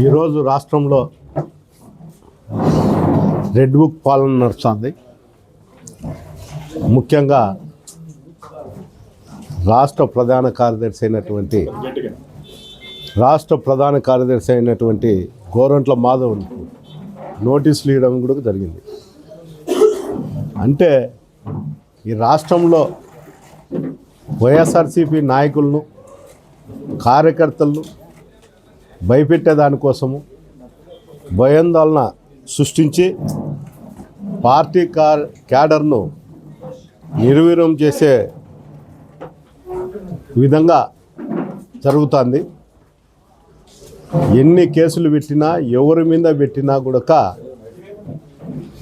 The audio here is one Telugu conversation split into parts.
ఈరోజు రాష్ట్రంలో రెడ్ బుక్ పాలన నడుస్తుంది. ముఖ్యంగా రాష్ట్ర ప్రధాన కార్యదర్శి అయినటువంటి గోరంట్ల మాధవ్ నోటీసులు ఇవ్వడం కూడా జరిగింది. అంటే ఈ రాష్ట్రంలో వైఎస్ఆర్సీపీ నాయకులను కార్యకర్తలను భయపెట్టేదానికోసము భయాందోళన సృష్టించి పార్టీ క్యాడర్ను నిర్వీర్యం చేసే విధంగా జరుగుతుంది. ఎన్ని కేసులు పెట్టినా ఎవరి మీద పెట్టినా కూడా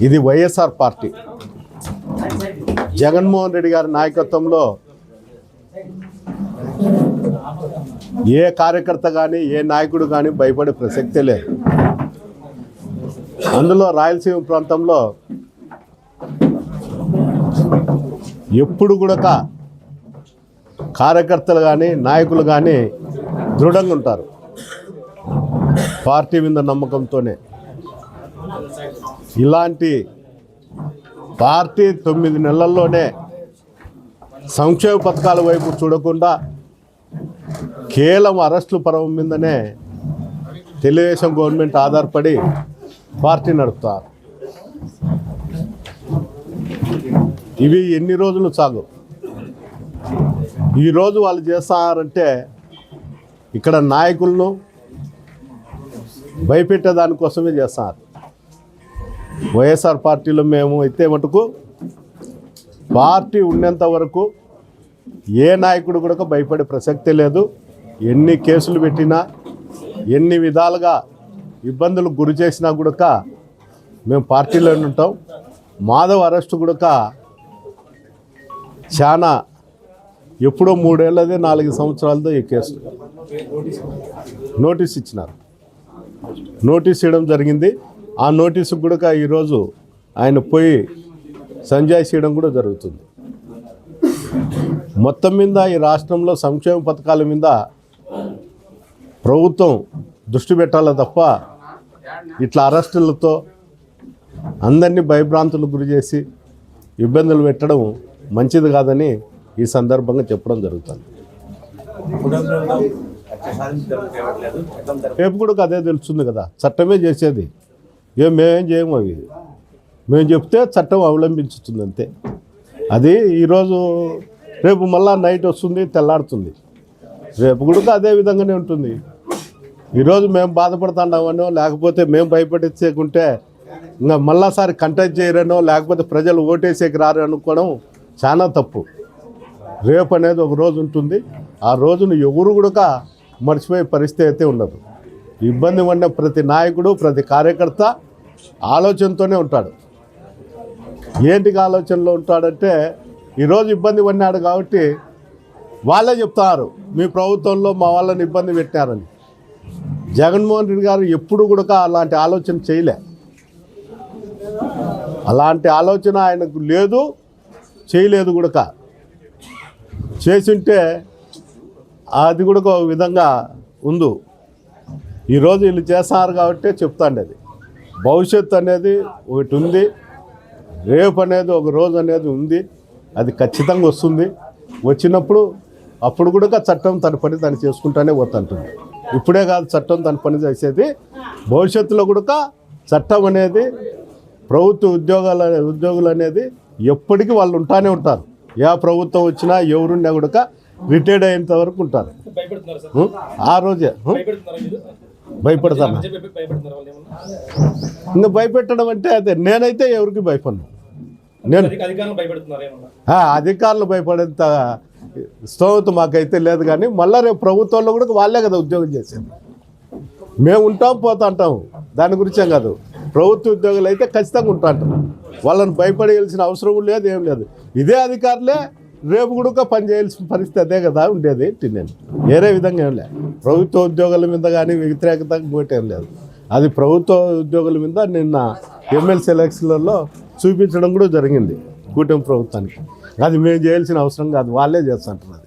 ఇది వైఎస్ఆర్ పార్టీ జగన్మోహన్ రెడ్డి గారి నాయకత్వంలో ఏ కార్యకర్త కానీ ఏ నాయకుడు కానీ భయపడే ప్రసక్తే లేదు. అందులో రాయలసీమ ప్రాంతంలో ఎప్పుడు కూడా కార్యకర్తలు కానీ నాయకులు కానీ దృఢంగా ఉంటారు. పార్టీ మీద నమ్మకంతోనే. ఇలాంటి పార్టీ 9 నెలల్లోనే సంక్షేమ పథకాల వైపు చూడకుండా కేవలం అరెస్టుల పర్వం మీదనే తెలుగుదేశం గవర్నమెంట్ ఆధారపడి పార్టీ నడుపుతారు. ఇవి ఎన్ని రోజులు సాగు. ఈరోజు వాళ్ళు చేస్తారంటే ఇక్కడ నాయకులను భయపెట్టేదానికోసమే చేస్తారు. వైఎస్ఆర్ పార్టీలో మేము అయితే మటుకు పార్టీ ఉన్నంత వరకు ఏ నాయకుడు కూడా భయపడే ప్రసక్తే లేదు. ఎన్ని కేసులు పెట్టినా ఎన్ని విధాలుగా ఇబ్బందులకు గురి చేసినా కూడా మేము పార్టీలోనే ఉంటాం. మాధవ్ అరెస్టు కూడా చాలా ఎప్పుడో 3 ఏళ్ళదే 4 సంవత్సరాలతో ఈ కేసు నోటీస్ ఇచ్చినారు. నోటీస్ ఇవ్వడం జరిగింది. ఆ నోటీసు కూడా ఈరోజు ఆయన పోయి సంజాయిషి చేయడం కూడా జరుగుతుంది. మొత్తం మీద ఈ రాష్ట్రంలో సంక్షేమ పథకాల మీద ప్రభుత్వం దృష్టి పెట్టాలి తప్ప ఇట్లా అరెస్టులతో అందరినీ భయభ్రాంతులకు గురి చేసి ఇబ్బందులు పెట్టడం మంచిది కాదని ఈ సందర్భంగా చెప్పడం జరుగుతుంది. రేపు కూడా అదే తెలుస్తుంది కదా, చట్టమే చేసేది. మేమేం చేయము. అవి మేము చెప్తే చట్టం అవలంబించుతుంది అంతే. అది ఈరోజు రేపు మళ్ళా నైట్ వస్తుంది, తెల్లాడుతుంది. రేపు కూడా అదే విధంగానే ఉంటుంది. ఈరోజు మేము బాధపడుతున్నామనో లేకపోతే మేము భయపడించుకుంటే ఇంకా మళ్ళాసారి కంటెస్ట్ చేయరనో లేకపోతే ప్రజలు ఓటేసేకి రారు అనుకోవడం చాలా తప్పు. రేపు అనేది ఒక రోజు ఉంటుంది. ఆ రోజును ఎవరు కూడా మర్చిపోయే పరిస్థితి అయితే ఉండదు. ఇబ్బంది పడిన ప్రతి నాయకుడు ప్రతి కార్యకర్త ఆలోచనతోనే ఉంటాడు. ఏంటికి ఆలోచనలో ఉంటాడంటే ఈరోజు ఇబ్బంది పడినాడు కాబట్టి వాళ్ళే చెప్తారు మీ ప్రభుత్వంలో మా వాళ్ళని ఇబ్బంది పెట్టినారని. జగన్మోహన్ రెడ్డి గారు ఎప్పుడు కూడా అలాంటి ఆలోచన చేయలే. అలాంటి ఆలోచన ఆయనకు లేదు, చేయలేదు కూడా. చేసింటే అది కూడా ఒక విధంగా ఉంది. ఈరోజు వీళ్ళు చేస్తున్నారు కాబట్టి చెప్తాండి. అది భవిష్యత్తు అనేది ఒకటి ఉంది. రేపు అనేది ఒక రోజు అనేది ఉంది. అది ఖచ్చితంగా వస్తుంది. వచ్చినప్పుడు అప్పుడు కూడా చట్టం తన పని తను చేసుకుంటానే పోతుంటుంది. ఇప్పుడే కాదు చట్టం తన పని చేసేది. భవిష్యత్తులో కూడా చట్టం అనేది ప్రభుత్వ ఉద్యోగులు అనేది ఎప్పటికీ వాళ్ళు ఉంటానే ఉంటారు. ఏ ప్రభుత్వం వచ్చినా ఎవరున్నా కూడా రిటైర్డ్ అయ్యేంత వరకు ఉంటారు. ఆ రోజే భయపడతాను. ఇంకా భయపెట్టడం అంటే అదే. నేనైతే ఎవరికి భయపడను. నేను అధికారులు భయపడేంత స్తోమత మాకైతే లేదు. కానీ మళ్ళీ రేపు ప్రభుత్వంలో కూడా వాళ్ళే కదా ఉద్యోగం చేసేది. మేము ఉంటాం పోతా అంటాము, దాని గురించే కాదు. ప్రభుత్వ ఉద్యోగులు అయితే ఖచ్చితంగా ఉంటా అంటారు. వాళ్ళని భయపడేయాల్సిన అవసరం లేదు, ఏం లేదు. ఇదే అధికారులే రేపు కూడా పనిచేయాల్సిన పరిస్థితి అదే కదా ఉండేది. నేను వేరే విధంగా ఏం లేదు. ప్రభుత్వ ఉద్యోగుల మీద కానీ వ్యతిరేకత పోయేం లేదు. అది ప్రభుత్వ ఉద్యోగుల మీద నిన్న ఎమ్మెల్సీ ఎలక్షన్లలో చూపించడం కూడా జరిగింది కూటమి ప్రభుత్వానికి. అది మేము చేయాల్సిన అవసరం కాదు, వాళ్ళే చేస్తుంటారు.